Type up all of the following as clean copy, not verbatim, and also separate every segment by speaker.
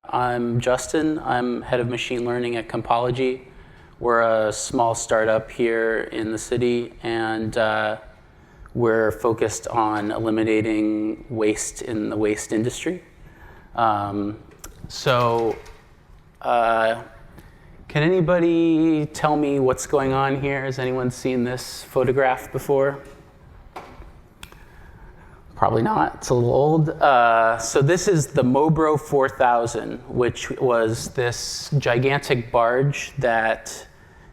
Speaker 1: I'm Justin. I'm head of machine learning at Compology. We're a small startup here in the city, and we're focused on eliminating waste in the waste industry. Can anybody tell me what's going on here? Has anyone seen this photograph before? Probably not. It's a little old. So this is the Mobro 4000, which was this gigantic barge that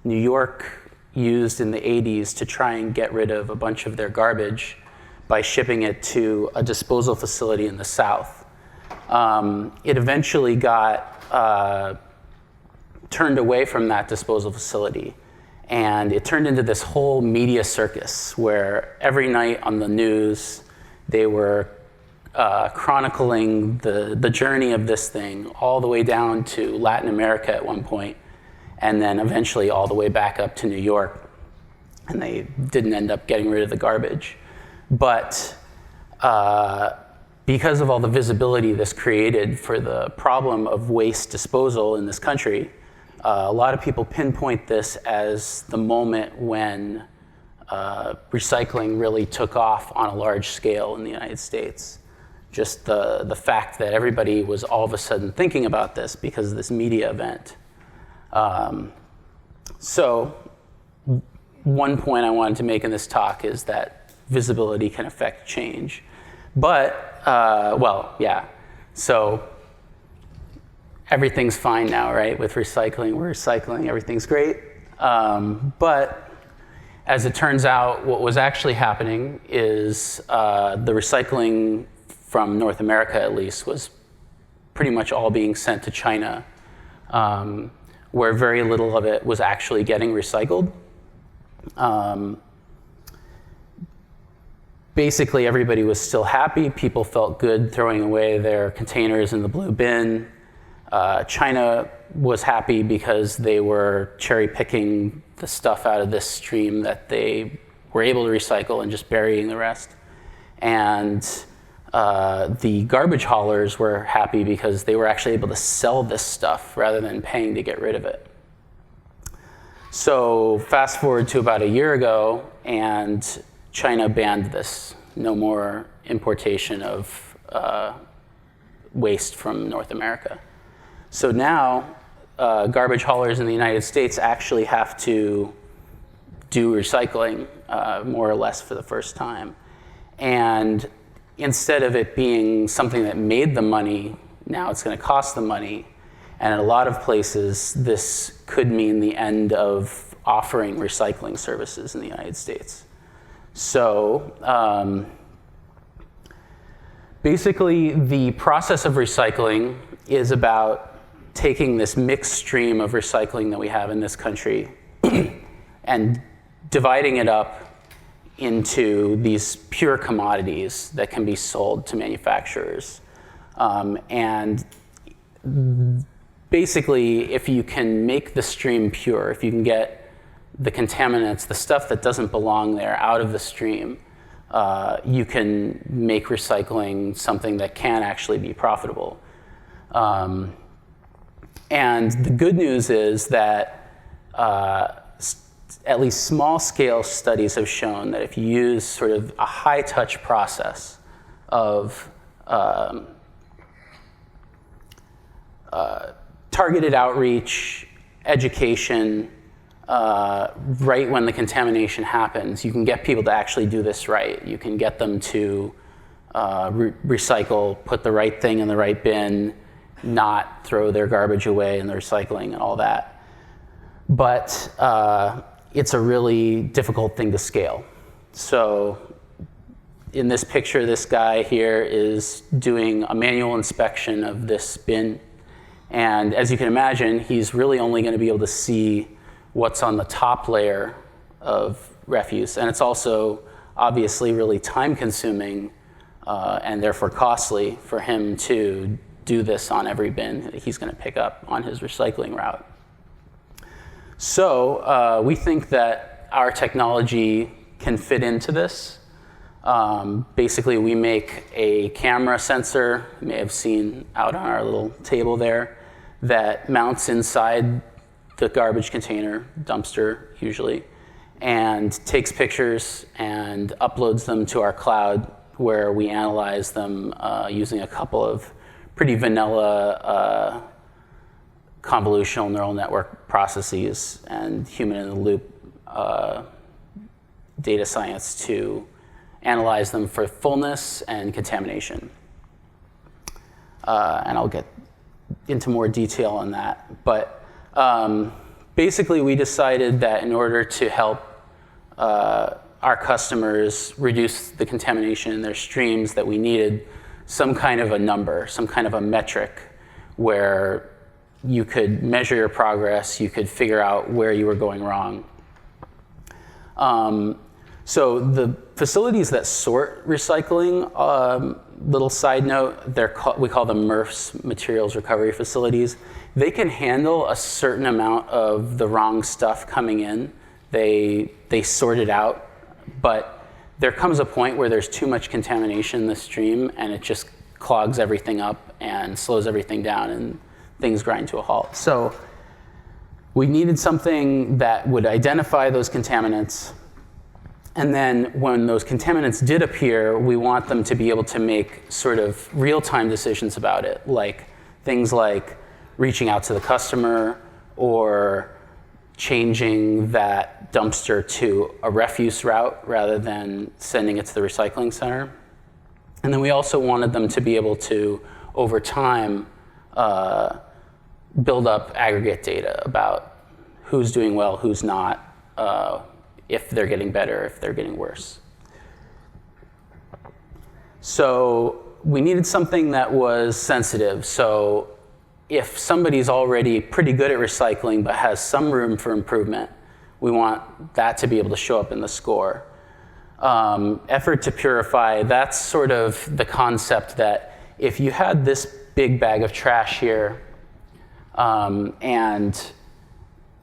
Speaker 1: New York used in the 80s to try and get rid of a bunch of their garbage by shipping it to a disposal facility in the South. It eventually got turned away from that disposal facility, and it turned into this whole media circus where every night on the news they were chronicling the journey of this thing all the way down to Latin America at one point, and then eventually all the way back up to New York. And they didn't end up getting rid of the garbage. But because of all the visibility this created for the problem of waste disposal in this country, a lot of people pinpoint this as the moment when recycling really took off on a large scale in the United States. Just the fact that everybody was all of a sudden thinking about this because of this media event. So one point I wanted to make in this talk is that visibility can affect change. But, so everything's fine now, right? With recycling, we're recycling, everything's great. But as it turns out, what was actually happening is the recycling from North America, at least, was pretty much all being sent to China, where very little of it was actually getting recycled. Basically, everybody was still happy. People felt good throwing away their containers in the blue bin. China was happy because they were cherry picking the stuff out of this stream that they were able to recycle and just burying the rest. And the garbage haulers were happy because they were actually able to sell this stuff rather than paying to get rid of it. So fast forward to about a year ago, and China banned this. No more importation of waste from North America. So now, garbage haulers in the United States actually have to do recycling, more or less, for the first time. And instead of it being something that made them money, now it's going to cost them money. And in a lot of places, this could mean the end of offering recycling services in the United States. So basically, the process of recycling is about taking this mixed stream of recycling that we have in this country and dividing it up into these pure commodities that can be sold to manufacturers. And basically, if you can make the stream pure, if you can get the contaminants, the stuff that doesn't belong there, out of the stream, you can make recycling something that can actually be profitable. And the good news is that at least small-scale studies have shown that if you use sort of a high-touch process of targeted outreach, education, right when the contamination happens, you can get people to actually do this right. You can get them to recycle, put the right thing in the right bin, not throw their garbage away in the recycling and all that. But it's a really difficult thing to scale. So in this picture, this guy here is doing a manual inspection of this bin. And as you can imagine, he's really only going to be able to see what's on the top layer of refuse. And it's also obviously really time-consuming and therefore costly for him to do this on every bin that he's going to pick up on his recycling route. So we think that our technology can fit into this. Basically, we make a camera sensor, you may have seen out on our little table there, that mounts inside the garbage container, dumpster usually, and takes pictures and uploads them to our cloud, where we analyze them using a couple of pretty vanilla convolutional neural network processes and human-in-the-loop data science to analyze them for fullness and contamination. And I'll get into more detail on that. But basically, we decided that in order to help our customers reduce the contamination in their streams, that we needed some kind of a number, some kind of a metric where you could measure your progress, you could figure out where you were going wrong. So the facilities that sort recycling, little side note, we call them MRFs, materials recovery facilities. They can handle a certain amount of the wrong stuff coming in. They sort it out, but there comes a point where there's too much contamination in the stream and it just clogs everything up and slows everything down and things grind to a halt. So we needed something that would identify those contaminants. And then when those contaminants did appear, we want them to be able to make sort of real-time decisions about it, like things like reaching out to the customer or changing that dumpster to a refuse route rather than sending it to the recycling center. And then we also wanted them to be able to, over time, build up aggregate data about who's doing well, who's not, if they're getting better, if they're getting worse. So we needed something that was sensitive. So if somebody's already pretty good at recycling but has some room for improvement, we want that to be able to show up in the score. Effort to purify, that's sort of the concept that if you had this big bag of trash here and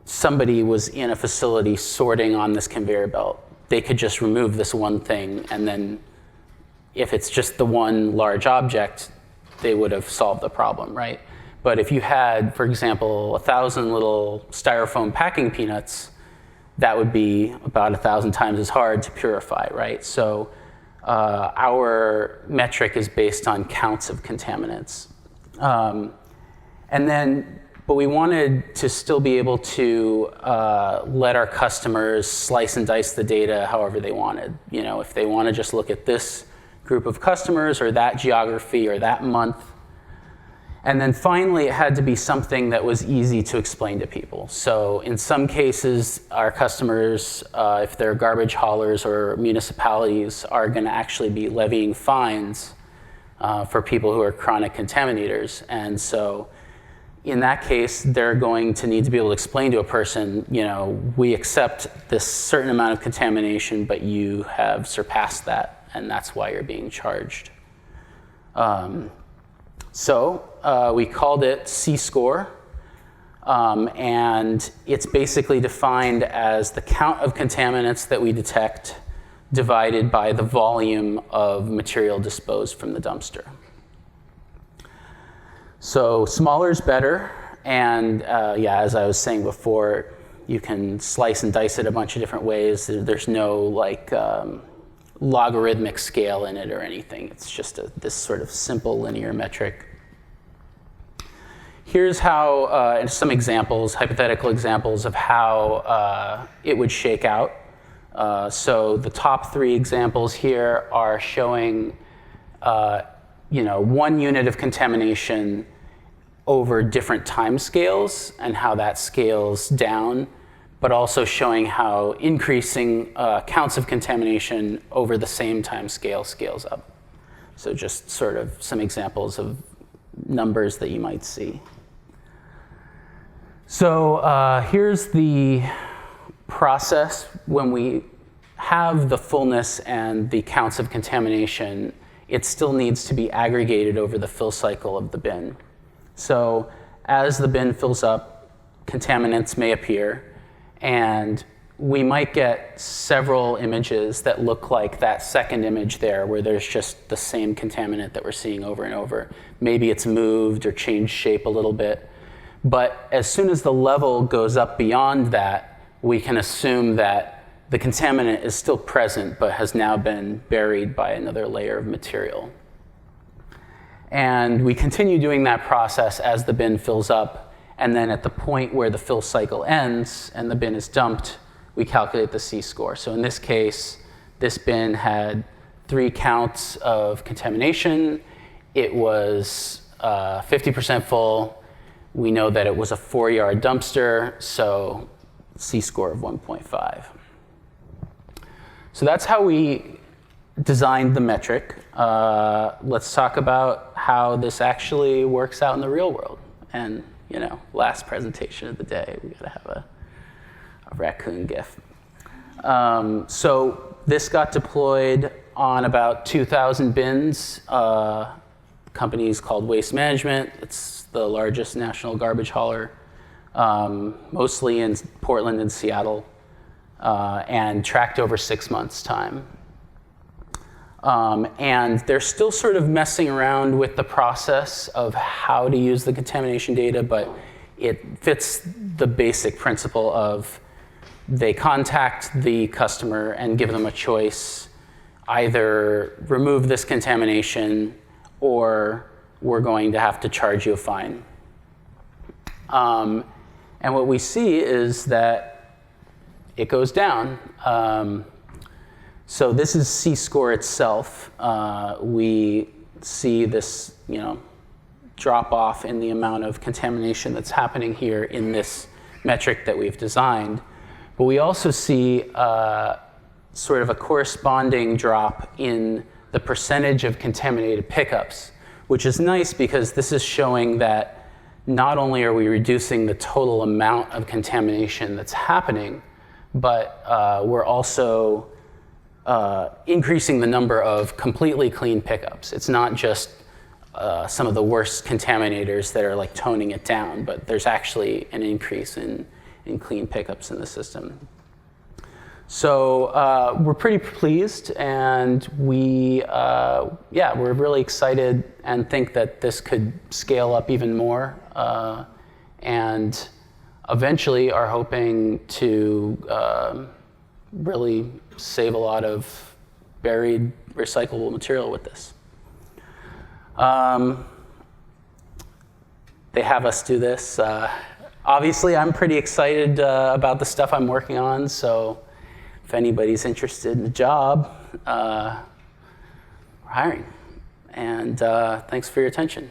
Speaker 1: somebody was in a facility sorting on this conveyor belt, they could just remove this one thing, and then if it's just the one large object, they would have solved the problem, right? But if you had, for example, 1,000 little styrofoam packing peanuts, that would be about 1,000 times as hard to purify, right? So our metric is based on counts of contaminants. But we wanted to still be able to let our customers slice and dice the data however they wanted. You know, if they want to just look at this group of customers or that geography or that month. And then finally, it had to be something that was easy to explain to people. So in some cases, our customers, if they're garbage haulers or municipalities, are going to actually be levying fines for people who are chronic contaminators. And so in that case, they're going to need to be able to explain to a person, you know, we accept this certain amount of contamination, but you have surpassed that, and that's why you're being charged. So we called it CScore, and it's basically defined as the count of contaminants that we detect divided by the volume of material disposed from the dumpster. So smaller is better, and yeah, as I was saying before, you can slice and dice it a bunch of different ways. There's no like logarithmic scale in it or anything. It's just this sort of simple linear metric. Here's how, some examples, hypothetical examples of how it would shake out. So the top three examples here are showing 1 unit of contamination over different time scales and how that scales down, but also showing how increasing counts of contamination over the same time scale scales up. So just sort of some examples of numbers that you might see. So here's the process when we have the fullness and the counts of contamination. It still needs to be aggregated over the fill cycle of the bin. So as the bin fills up, contaminants may appear, and we might get several images that look like that second image there, where there's just the same contaminant that we're seeing over and over. Maybe it's moved or changed shape a little bit. But as soon as the level goes up beyond that, we can assume that the contaminant is still present, but has now been buried by another layer of material. And we continue doing that process as the bin fills up. And then at the point where the fill cycle ends and the bin is dumped, we calculate the C-score. So in this case, this bin had 3 counts of contamination. It was 50% full. We know that it was a 4-yard dumpster, so C-score of 1.5. So that's how we designed the metric. Let's talk about how this actually works out in the real world. And, you know, last presentation of the day, we gotta have a raccoon GIF. So this got deployed on about 2,000 bins. Company's called Waste Management. It's the largest national garbage hauler, mostly in Portland and Seattle, and tracked over 6 months' time. And they're still sort of messing around with the process of how to use the contamination data, but it fits the basic principle of they contact the customer and give them a choice: either remove this contamination or we're going to have to charge you a fine. And what we see is that it goes down. So this is C-score itself. We see this, drop off in the amount of contamination that's happening here in this metric that we've designed. But we also see sort of a corresponding drop in the percentage of contaminated pickups, which is nice because this is showing that not only are we reducing the total amount of contamination that's happening, but we're also increasing the number of completely clean pickups. It's not just some of the worst contaminators that are like toning it down, but there's actually an increase in clean pickups in the system. So we're pretty pleased, and we're really excited and think that this could scale up even more, and eventually are hoping to really save a lot of buried recyclable material with this. They have us do this. Obviously, I'm pretty excited about the stuff I'm working on, so if anybody's interested in a job, we're hiring. And thanks for your attention.